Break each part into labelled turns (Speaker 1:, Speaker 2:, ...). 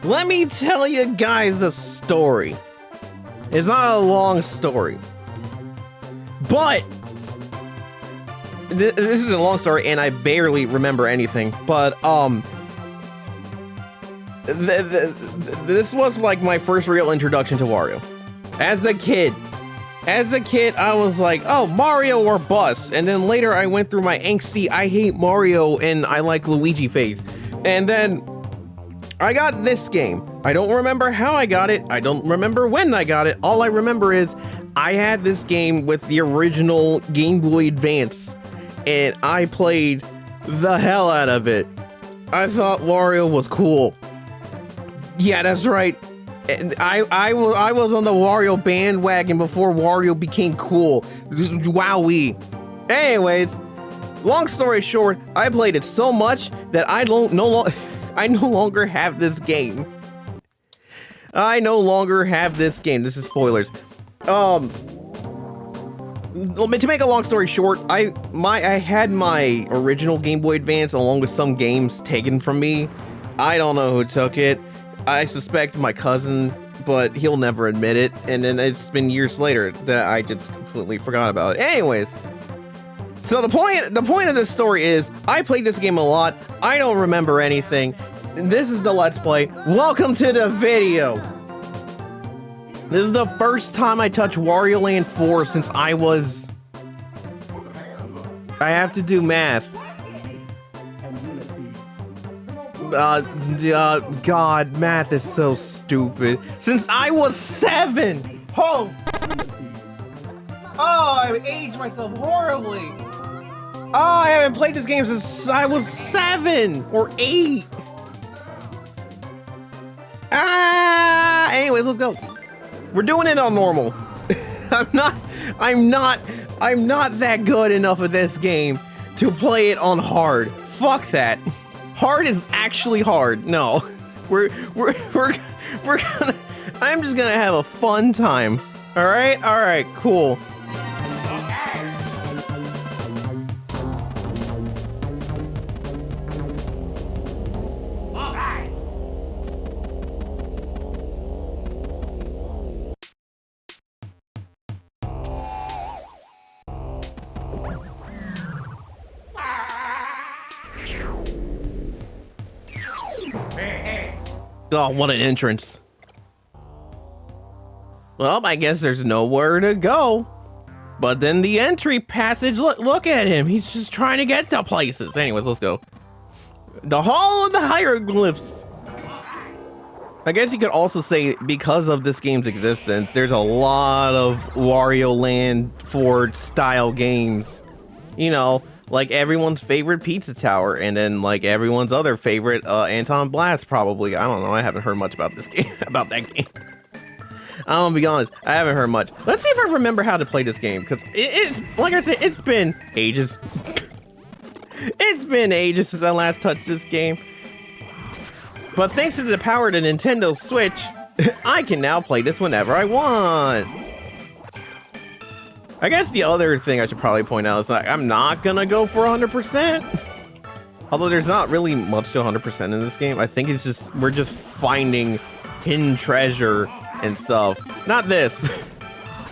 Speaker 1: let me tell you guys a story. It's not a long story, but this is a long story and I barely remember anything, but this was like my first real introduction to Wario. As a kid, I was like, oh, Mario or bust. And then later I went through my angsty, I hate Mario and I like Luigi phase. And then I got this game. I don't remember how I got it. I don't remember when I got it. All I remember is I had this game with the original Game Boy Advance and I played the hell out of it. I thought Wario was cool. Yeah, that's right. I was on the Wario bandwagon before Wario became cool. Wowee. Anyways, long story short, I played it so much that I no longer have this game. I no longer have this game. This is spoilers. To make a long story short, I had my original Game Boy Advance along with some games taken from me. I don't know who took it. I suspect my cousin, but he'll never admit it. And then it's been years later that I just completely forgot about it. Anyways, so the point of this story is I played this game a lot. I don't remember anything. This is the Let's Play. Welcome to the video. This is the first time I touch Wario Land 4 since I have to do math. God, math is so stupid. Since I was 7! Oh, I aged myself horribly. Oh, I haven't played this game since I was 7 or 8. Anyways, let's go. We're doing it on normal. I'm not that good enough at this game to play it on hard. Fuck that. Hard is actually hard. No, we're gonna. I'm just gonna have a fun time. All right, cool. Oh, what an entrance. Well, I guess there's nowhere to go. But then the entry passage, look at him. He's just trying to get to places. Anyways, let's go. The Hall of the Hieroglyphs. I guess you could also say because of this game's existence, there's a lot of Wario Land 4 style games. You know, like everyone's favorite Pizza Tower, and then like everyone's other favorite Anton Blast, probably. I don't know. I haven't heard much about this game, about that game. I'm gonna be honest, I haven't heard much. Let's see if I remember how to play this game, because it's like I said, it's been ages. It's been ages since I last touched this game. But thanks to the power of the Nintendo Switch, I can now play this whenever I want. I guess the other thing I should probably point out is like I'm not gonna go for 100%. Although there's not really much to 100% in this game. I think it's just we're just finding hidden treasure and stuff. Not this.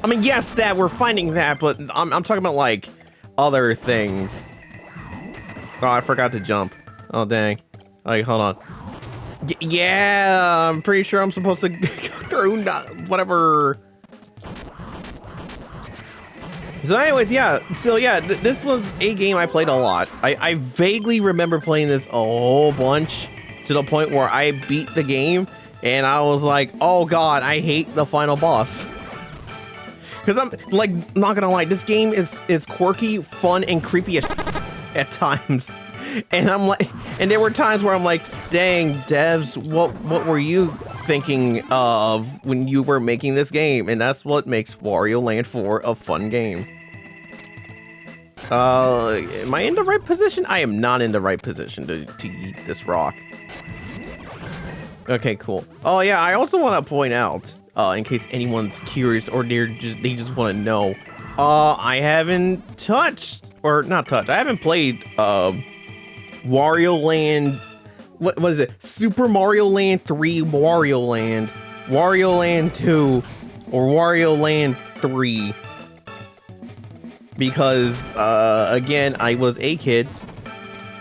Speaker 1: I mean, yes, that we're finding that, but I'm talking about like other things. Oh, I forgot to jump. Oh dang. Like, hold on. Yeah, I'm pretty sure I'm supposed to go through whatever. So anyways, yeah, this was a game I played a lot. I vaguely remember playing this a whole bunch to the point where I beat the game and I was like, oh god, I hate the final boss. Because I'm like, not gonna lie, this game is quirky, fun, and creepy at times. And I'm like, and there were times where I'm like, dang, devs, what were you thinking of when you were making this game? And that's what makes Wario Land 4 a fun game. Am I in the right position? I am not in the right position to eat this rock. Okay, cool. Oh yeah, I also want to point out, in case anyone's curious or they just want to know, I haven't touched, or not touched, I haven't played, Wario Land what is it? Super Mario Land 3, Wario Land, Wario Land 2, or Wario Land 3. Because, again, I was a kid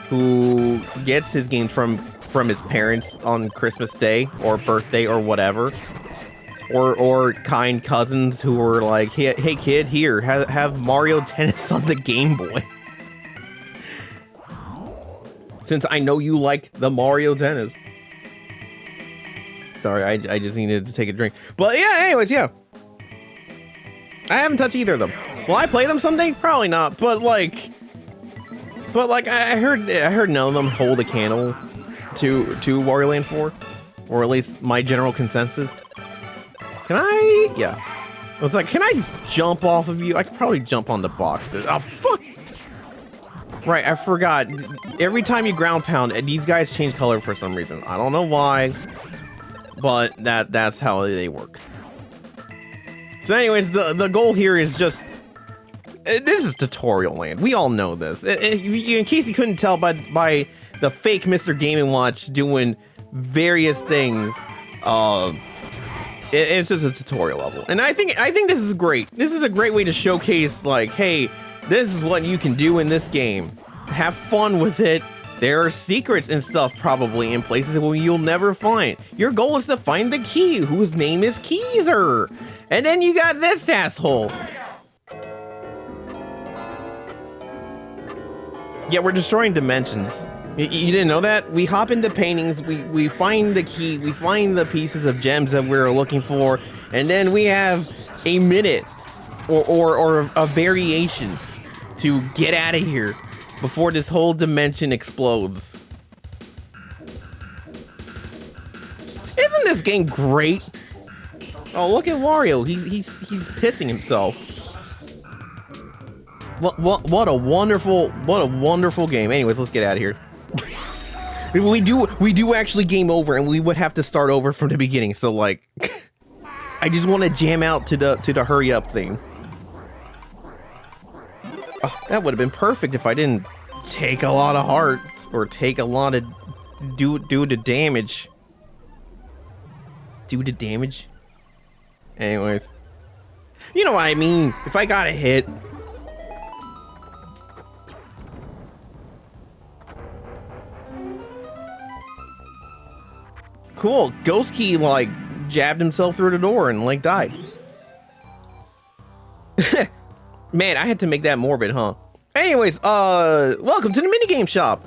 Speaker 1: who gets his games from his parents on Christmas Day or birthday or whatever. Or kind cousins who were like, hey kid, here, have Mario Tennis on the Game Boy. Since I know you like the Mario Tennis. Sorry, I just needed to take a drink. But yeah, anyways, yeah. I haven't touched either of them. Will I play them someday? Probably not, but like I heard none of them hold a candle to Wario Land 4, or at least my general consensus. Can I? Yeah. It's like, can I jump off of you? I could probably jump on the boxes. Oh fuck! Right, I forgot. Every time you ground pound, these guys change color for some reason. I don't know why, but that's how they work. So anyways, the goal here is just, this is tutorial land. We all know this. In case you couldn't tell by the fake Mr. Game & Watch doing various things, it's just a tutorial level. And I think this is great. This is a great way to showcase, like, hey, this is what you can do in this game. Have fun with it. There are secrets and stuff probably in places where you'll never find. Your goal is to find the key, whose name is Keezer. And then you got this asshole. Yeah, we're destroying dimensions. You didn't know that? We hop into paintings, we find the key, we find the pieces of gems that we're looking for, and then we have a minute or a variation to get out of here before this whole dimension explodes. Isn't this game great? Oh, look at Wario. He's pissing himself. What a wonderful game. Anyways, let's get out of here. we do actually game over, and we would have to start over from the beginning. So like, I just want to jam out to the hurry up thing. Oh, that would have been perfect if I didn't take a lot of heart or take a lot of do the damage. Do the damage. Anyways, you know what I mean. If I got a hit. Cool. Ghost Key like jabbed himself through the door and like died. Man, I had to make that morbid, huh? Anyways, welcome to the minigame shop,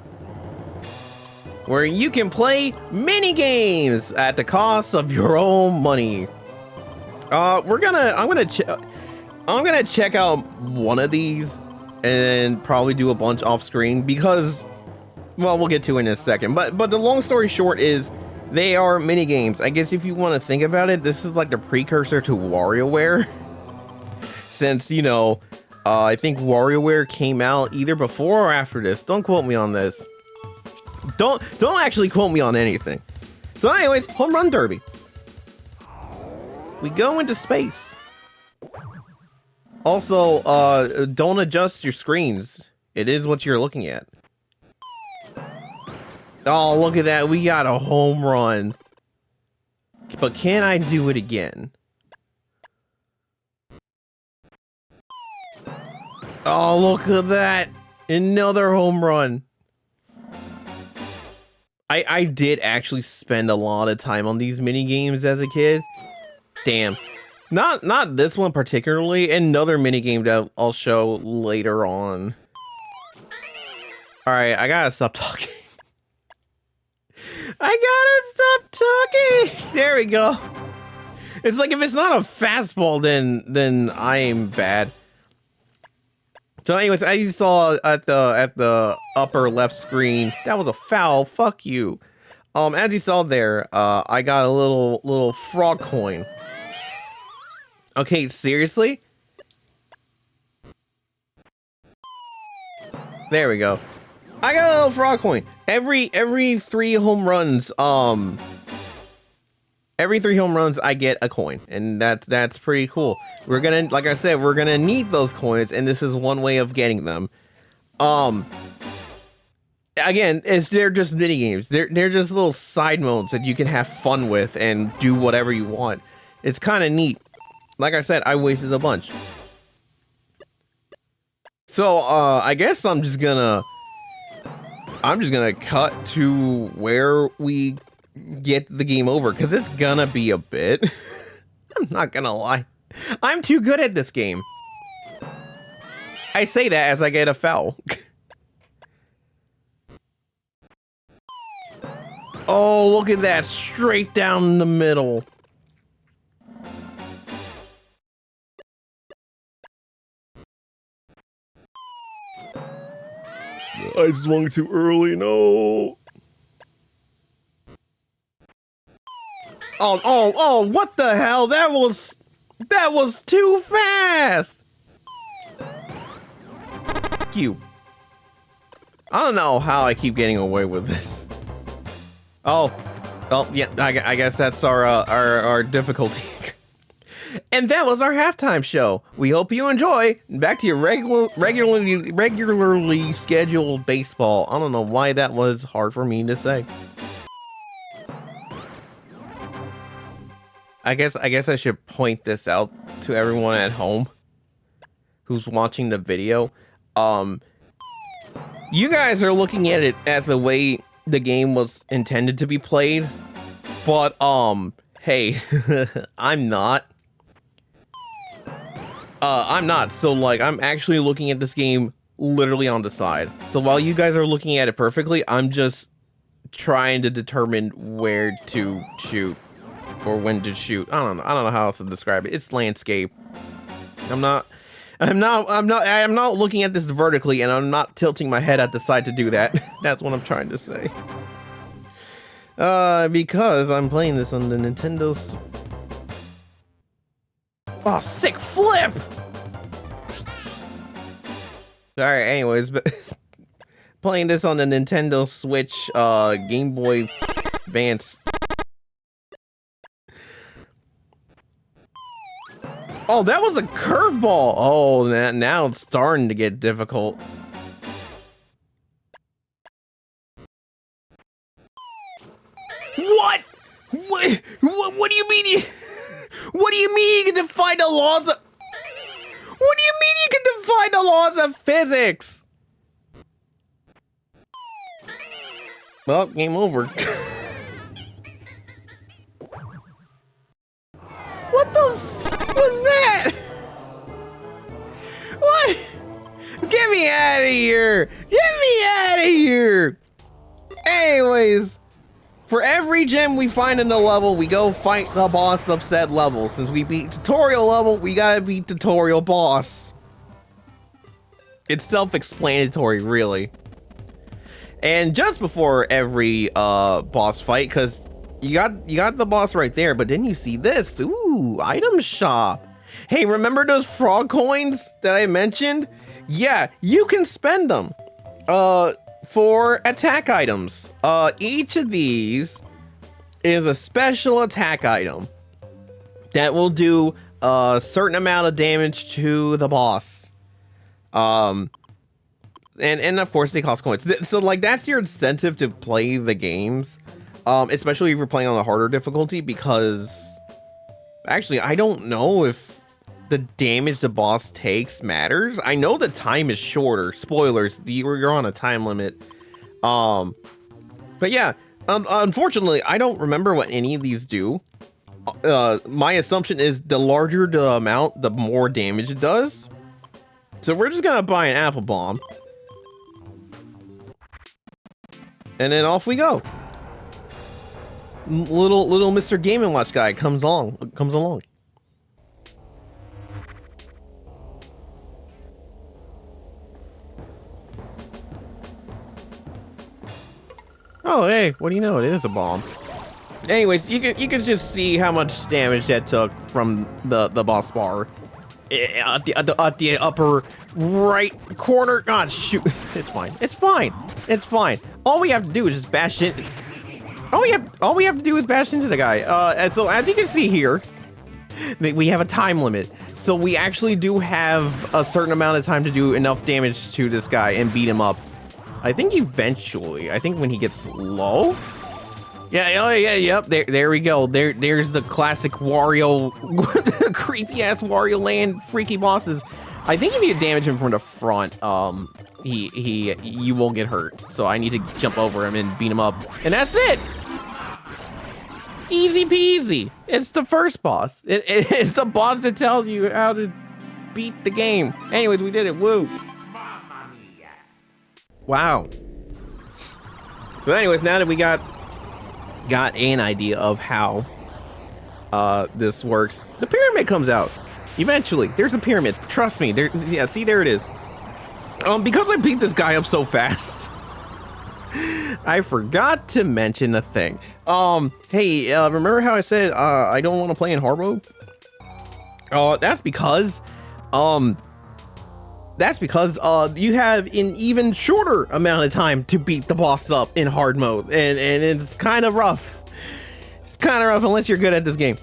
Speaker 1: where you can play mini games at the cost of your own money. I'm gonna check out one of these and probably do a bunch off screen because, well, we'll get to it in a second. But the long story short is, they are mini games. I guess if you want to think about it, this is like the precursor to WarioWare. Since, you know, I think WarioWare came out either before or after this. Don't quote me on this. Don't actually quote me on anything. So anyways, Home Run Derby. We go into space. Also, don't adjust your screens. It is what you're looking at. Oh, look at that. We got a home run. But can I do it again? Oh, look at that. Another home run. I did actually spend a lot of time on these mini games as a kid. Damn. Not this one particularly. Another mini game that I'll show later on. All right, I gotta stop talking. I gotta stop talking. There we go. It's like if it's not a fastball, then I am bad. So anyways, as you saw at the upper left screen, that was a foul. Fuck you. As you saw there, I got a little frog coin. Okay, seriously? There we go. I got a little frog coin. Every 3 home runs, every 3 home runs, I get a coin, and that's pretty cool. We're gonna, like I said, we're gonna need those coins, and this is one way of getting them. again, they're just mini games. They're just little side modes that you can have fun with and do whatever you want. It's kind of neat. Like I said, I wasted a bunch. So I guess I'm just gonna cut to where we get the game over, because it's gonna be a bit. I'm not gonna lie. I'm too good at this game. I say that as I get a foul. Oh, look at that. Straight down the middle. I swung too early, no. Oh, what the hell? That was too fast. Fuck you. I don't know how I keep getting away with this. Oh, yeah, I guess that's our difficulty. And that was our halftime show. We hope you enjoy. Back to your regularly scheduled baseball. I don't know why that was hard for me to say. I guess I should point this out to everyone at home who's watching the video. You guys are looking at it at the way the game was intended to be played, but hey, I'm not. So like, I'm actually looking at this game literally on the side. So while you guys are looking at it perfectly, I'm just trying to determine where to shoot or when to shoot. I don't know how else to describe it. It's landscape. I'm not looking at this vertically, and I'm not tilting my head at the side to do that. That's what I'm trying to say. Because I'm playing this on the Nintendo's. Oh, sick flip! Alright, anyways, but playing this on the Nintendo Switch, Game Boy Advance. Oh, that was a curveball! Oh, now it's starting to get difficult. What? What do you mean? What do you mean you can defy the laws of... What do you mean you can defy the laws of physics? Well, game over. What the f was that? What? Get me out of here! Get me out of here! Anyways, for every gem we find in the level, we go fight the boss of said level. Since we beat tutorial level, we gotta beat tutorial boss. It's self-explanatory, really. And just before every boss fight, because you got the boss right there, but then you see this. Ooh, item shop. Hey, remember those frog coins that I mentioned? Yeah, you can spend them for attack items. Each of these is a special attack item that will do a certain amount of damage to the boss. And of course they cost coins. So like, that's your incentive to play the games, especially if you're playing on the harder difficulty, because actually I don't know if the damage the boss takes matters. I know the time is shorter. Spoilers, you're on a time limit. But yeah, unfortunately, I don't remember what any of these do. My assumption is the larger the amount, the more damage it does. So we're just gonna buy an apple bomb. And then off we go. Little Mr. Game & Watch guy comes along. Oh, hey, what do you know? It is a bomb. Anyways, you can just see how much damage that took from the boss bar at the upper right corner. God, shoot! It's fine. It's fine. It's fine. All we have to do is just bash in. All we have to do is bash into the guy. And so as you can see here, we have a time limit. So we actually do have a certain amount of time to do enough damage to this guy and beat him up. I think eventually, I think when he gets low. Yeah, oh yeah, yep. There we go. There's the classic Wario, creepy ass Wario Land freaky bosses. I think if you damage him from the front, you won't get hurt. So I need to jump over him and beat him up, and that's it. Easy peasy. It's the first boss. It's the boss that tells you how to beat the game. Anyways, we did it. Woo. Wow. So anyways, now that we got an idea of how this works, the pyramid comes out. Eventually, there's a pyramid. Trust me. There, yeah. See, there it is. Because I beat this guy up so fast, I forgot to mention a thing. Hey, remember how I said I don't want to play in hard mode? That's because you have an even shorter amount of time to beat the boss up in hard mode, and it's kind of rough. It's kind of rough unless you're good at this game.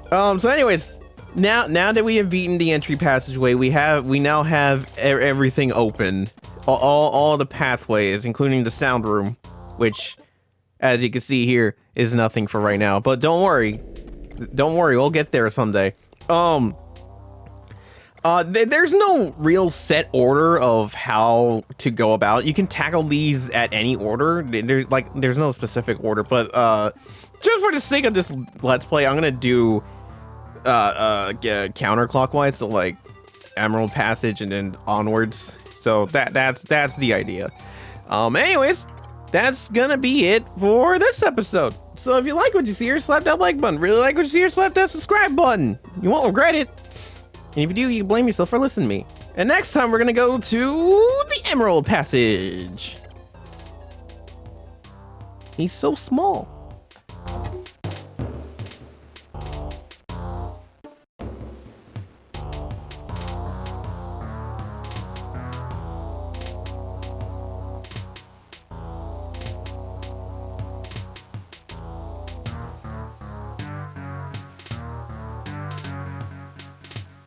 Speaker 1: So anyways, now that we have beaten the entry passageway, we now have everything open, all the pathways, including the sound room, which, as you can see here, is nothing for right now. But don't worry, we'll get there someday. There's no real set order of how to go about. You can tackle these at any order. There's no specific order, but just for the sake of this let's play, I'm gonna do counterclockwise, so like Emerald Passage and then onwards. So that's the idea. Anyways, that's gonna be it for this episode. So if you like what you see here, slap that like button. Really like what you see here, slap that subscribe button. You won't regret it. And if you do, you can blame yourself for listening to me. And next time, we're gonna go to the Emerald Passage. He's so small.